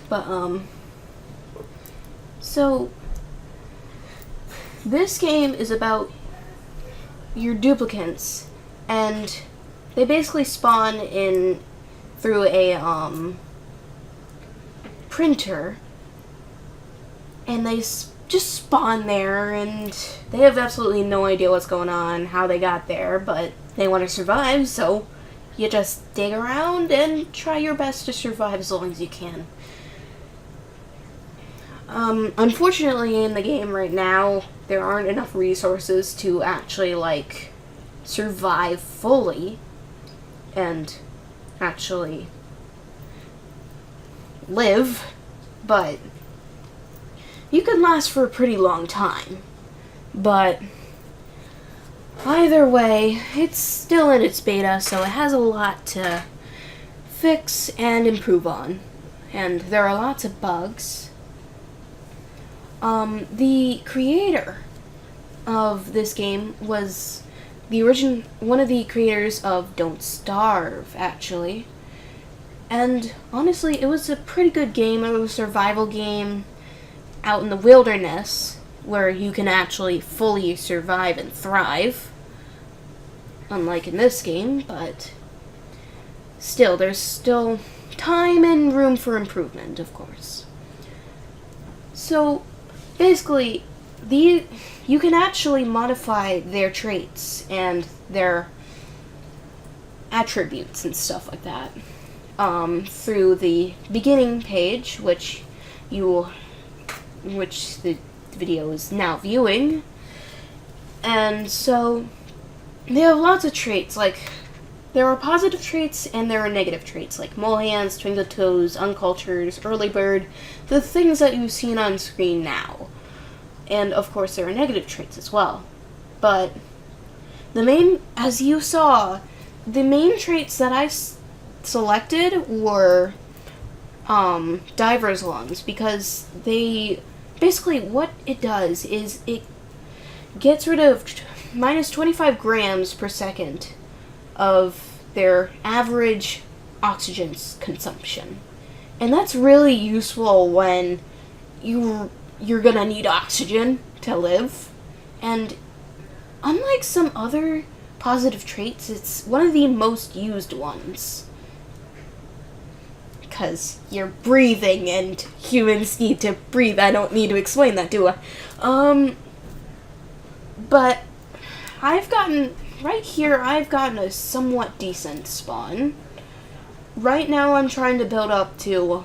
But, so, this game is about your duplicants, and they basically spawn in through a, printer, and they just spawn there, and they have absolutely no idea what's going on, how they got there, but they want to survive, so you just dig around and try your best to survive as long as you can. Unfortunately, in the game right now, there aren't enough resources to actually, survive fully and actually live, but you can last for a pretty long time. But either way, it's still in its beta, so it has a lot to fix and improve on. And there are lots of bugs. The creator of this game was one of the creators of Don't Starve, actually. And honestly, it was a pretty good game. It was a survival game out in the wilderness where you can actually fully survive and thrive. Unlike in this game, but still, there's still time and room for improvement, of course. So, basically, you can actually modify their traits and their attributes and stuff like that through the beginning page, which the video is now viewing. And so they have lots of traits, there are positive traits and there are negative traits, like mole hands, twinkle toes, uncultured, early bird, the things that you've seen on screen now. And of course there are negative traits as well. But as you saw, the main traits that I selected were diver's lungs, because basically what it does is it gets rid of minus 25 grams per second of their average oxygen consumption. And that's really useful when you're gonna need oxygen to live. And unlike some other positive traits, it's one of the most used ones. Because you're breathing and humans need to breathe. I don't need to explain that, do I? But I've gotten a somewhat decent spawn. Right now I'm trying to build up to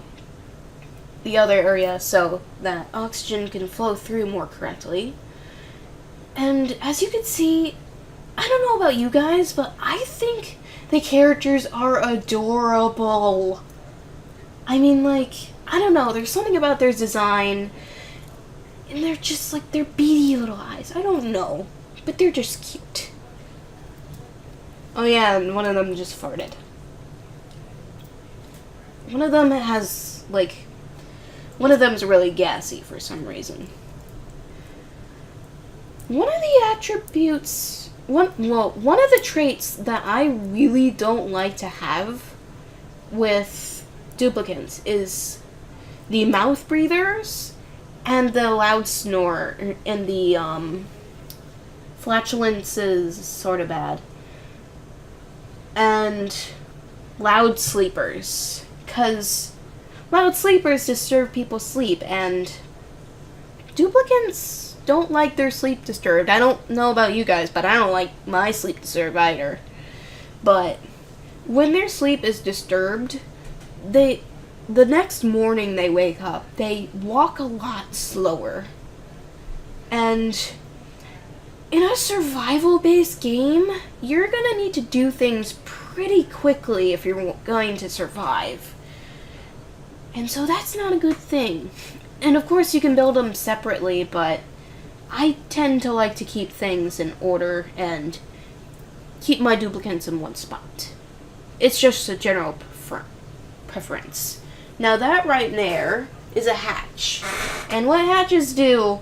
the other area so that oxygen can flow through more correctly. And as you can see, I don't know about you guys, but I think the characters are adorable. I mean, I don't know, there's something about their design, and they're just they're beady little eyes. I don't know, but they're just cute. Oh yeah, and one of them just farted. One of them one of them's really gassy for some reason. One of the traits that I really don't like to have with duplicants is the mouth breathers and the loud snore, and the flatulence is sort of bad. And loud sleepers, because loud sleepers disturb people's sleep, and duplicants don't like their sleep disturbed. I don't know about you guys, but I don't like my sleep disturbed either. But when their sleep is disturbed, the next morning they wake up, they walk a lot slower. And in a survival-based game, you're gonna need to do things pretty quickly if you're going to survive. And so that's not a good thing. And of course you can build them separately, but I tend to like to keep things in order and keep my duplicants in one spot. It's just a general preference. Now that right there is a hatch. And what hatches do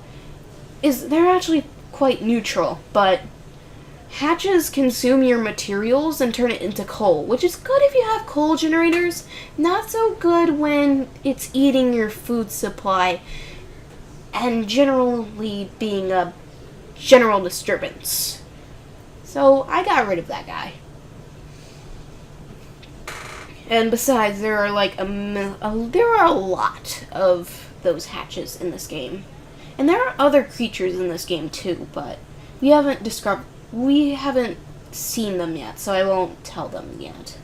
is they're actually quite neutral, but hatches consume your materials and turn it into coal, which is good if you have coal generators, not so good when it's eating your food supply and generally being a general disturbance. So I got rid of that guy. And besides, there are like there are a lot of those hatches in this game. And there are other creatures in this game too, but we haven't seen them yet, so I won't tell them yet.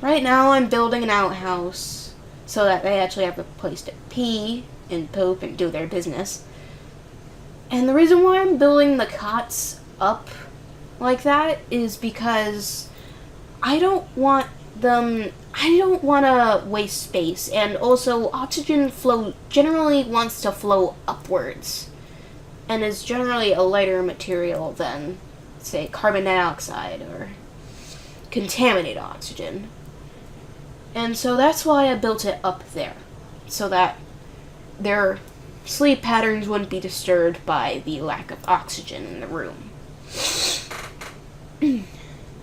Right now I'm building an outhouse so that they actually have a place to pee and poop and do their business. And the reason why I'm building the cots up like that is because I don't want to waste space, and also oxygen generally wants to flow upwards and is generally a lighter material than, say, carbon dioxide or contaminated oxygen. And so that's why I built it up there, so that their sleep patterns wouldn't be disturbed by the lack of oxygen in the room.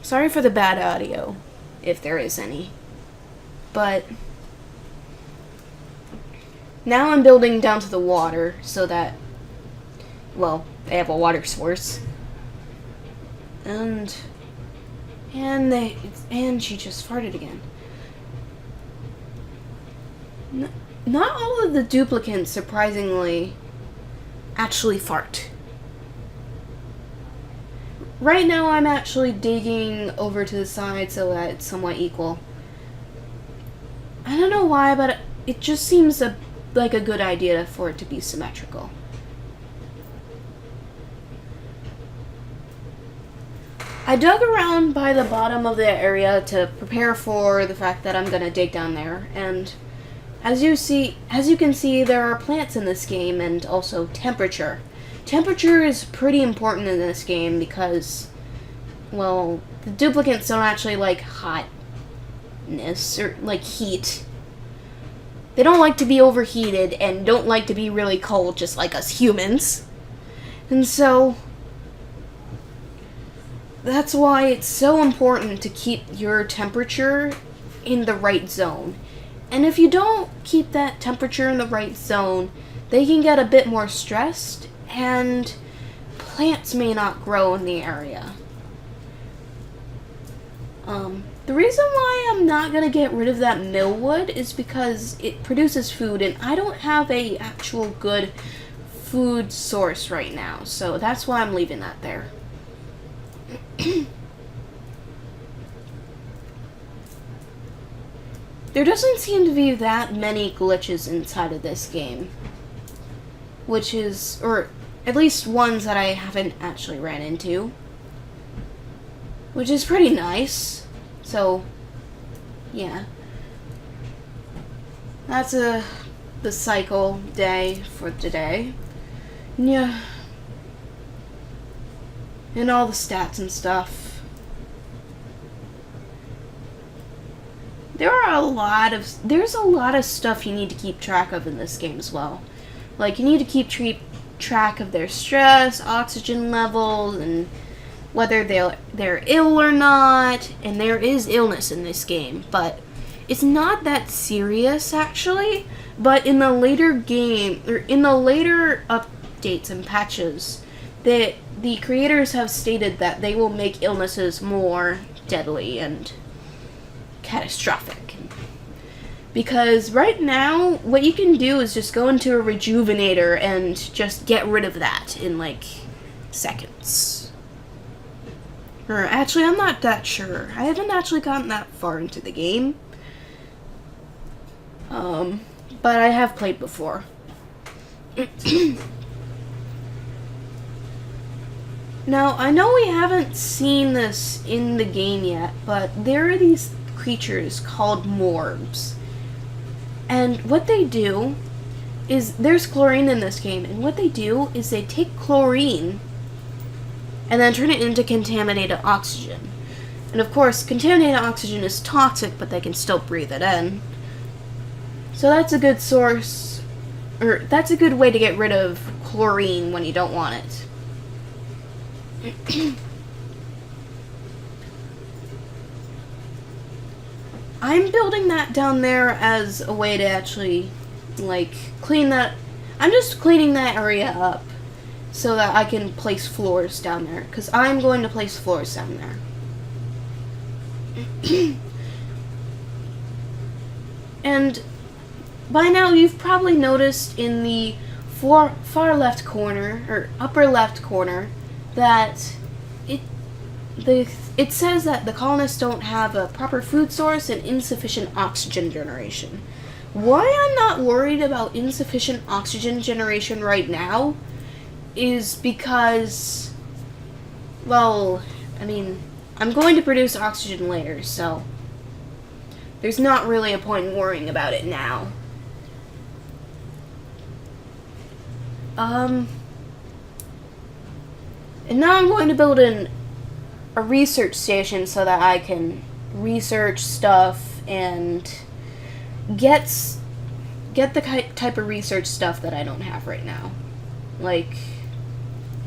Sorry for the bad audio, if there is any. But now I'm building down to the water so that, well, they have a water source. And she just farted again. Not all of the duplicants, surprisingly, actually fart. Right now I'm actually digging over to the side so that it's somewhat equal. I don't know why, but it just seems like a good idea for it to be symmetrical. I dug around by the bottom of the area to prepare for the fact that I'm gonna dig down there, and as you can see, there are plants in this game, and also temperature. Temperature is pretty important in this game because, well, the duplicants don't actually like hotness or like heat. They don't like to be overheated and don't like to be really cold, just like us humans. And so that's why it's so important to keep your temperature in the right zone. And if you don't keep that temperature in the right zone, they can get a bit more stressed, and plants may not grow in the area. The reason why I'm not going to get rid of that millwood is because it produces food, and I don't have a actual good food source right now, so that's why I'm leaving that there. There doesn't seem to be that many glitches inside of this game, which is, or at least ones that I haven't actually ran into, which is pretty nice. So, yeah. That's the cycle day for today. Yeah. And all the stats and stuff. There's a lot of stuff you need to keep track of in this game as well. Like, you need to keep track of their stress, oxygen levels, and whether they're ill or not. And there is illness in this game, but it's not that serious actually. But in the later game, or in the later updates and patches, the creators have stated that they will make illnesses more deadly and catastrophic. Because right now, what you can do is just go into a rejuvenator and just get rid of that in like seconds. Or actually, I'm not that sure. I haven't actually gotten that far into the game. But I have played before. Now, I know we haven't seen this in the game yet, but there are these creatures called morbs. And what they do is, there's chlorine in this game, and what they do is they take chlorine and then turn it into contaminated oxygen. And of course, contaminated oxygen is toxic, but they can still breathe it in. So that's a good source, or that's a good way to get rid of chlorine when you don't want it. I'm building that down there as a way to actually, like, clean that. I'm just cleaning that area up so that I can place floors down there, because I'm going to place floors down there. And by now you've probably noticed in the far left corner, or upper left corner, that it says that the colonists don't have a proper food source and insufficient oxygen generation. Why I'm not worried about insufficient oxygen generation right now is because, well, I mean, I'm going to produce oxygen later, so there's not really a point in worrying about it now. And now I'm going to build a research station so that I can research stuff and get the type of research stuff that I don't have right now. Like,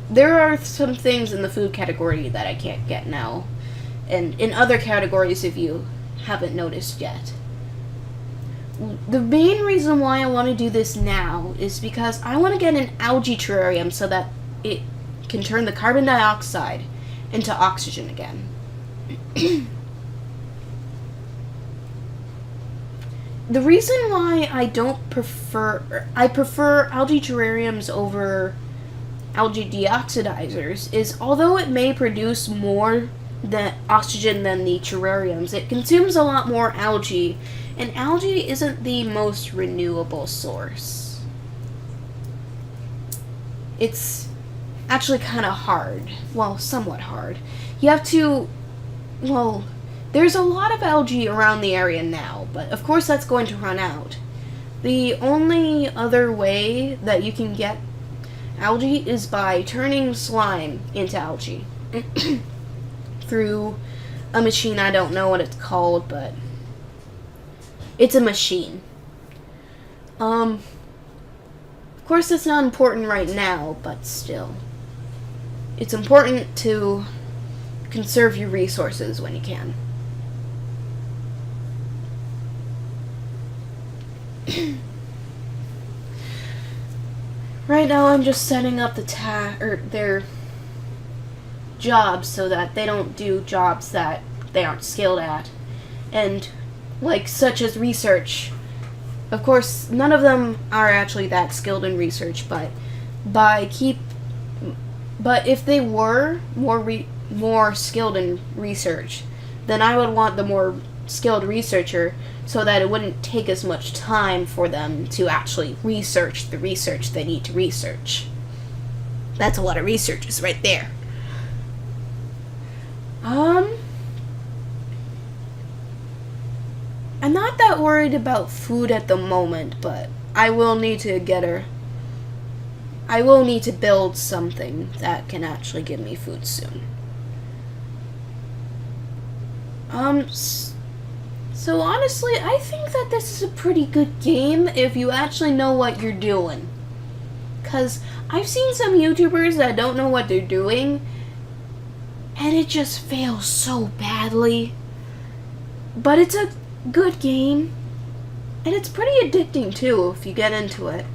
there are some things in the food category that I can't get now, and in other categories if you haven't noticed yet. The main reason why I want to do this now is because I want to get an algae terrarium so that it can turn the carbon dioxide into oxygen again. The reason why I prefer algae terrariums over algae deoxidizers is, although it may produce more oxygen than the terrariums, it consumes a lot more algae, and algae isn't the most renewable source. It's actually kind of hard. Well, somewhat hard. You have to, well, there's a lot of algae around the area now, but of course that's going to run out. The only other way that you can get algae is by turning slime into algae. Through a machine, I don't know what it's called, but it's a machine. Of course that's not important right now, but still. It's important to conserve your resources when you can. Right now I'm just setting up their jobs so that they don't do jobs that they aren't skilled at. And such as research. Of course, none of them are actually that skilled in research, but if they were more skilled in research, then I would want the more skilled researcher so that it wouldn't take as much time for them to actually research the research they need to research. That's a lot of researchers right there. I'm not that worried about food at the moment, but I will need to build something that can actually give me food soon. So honestly, I think that this is a pretty good game if you actually know what you're doing. 'Cause I've seen some YouTubers that don't know what they're doing, and it just fails so badly. But it's a good game, and it's pretty addicting too if you get into it.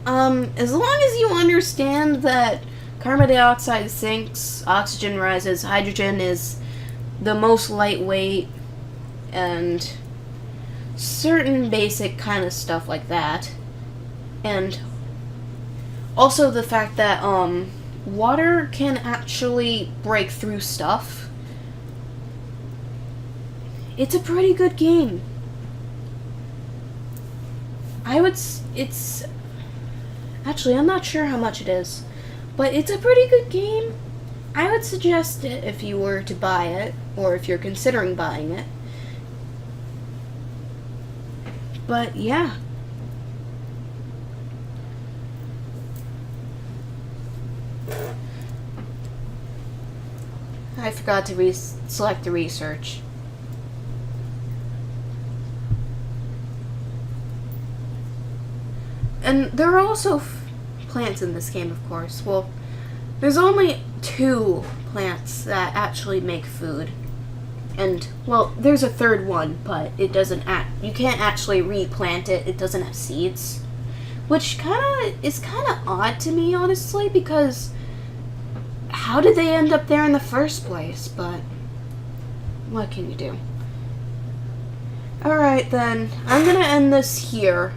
As long as you understand that carbon dioxide sinks, oxygen rises, hydrogen is the most lightweight, and certain basic kind of stuff like that. And also the fact that water can actually break through stuff. It's a pretty good game. It's actually, I'm not sure how much it is, but it's a pretty good game. I would suggest it if you were to buy it, or if you're considering buying it. But yeah. I forgot to select the research. And there are also plants in this game, of course. Well, there's only 2 plants that actually make food. And, well, there's a third one, but it doesn't you can't actually replant it. It doesn't have seeds. Which is kind of odd to me, honestly, because how did they end up there in the first place? But what can you do? Alright then, I'm gonna end this here.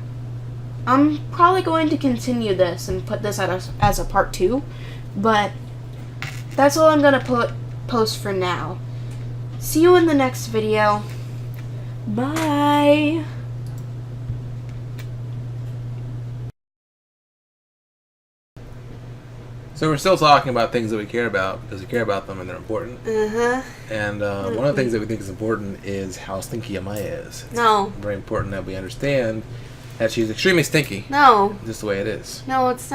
I'm probably going to continue this and put this as a part 2, but that's all I'm gonna post for now. See you in the next video. Bye! So we're still talking about things that we care about because we care about them and they're important. And one of the things that we think is important is how stinky Amaya is. It's No. very important that we understand that she's extremely stinky. No. Just the way it is. No, it's not.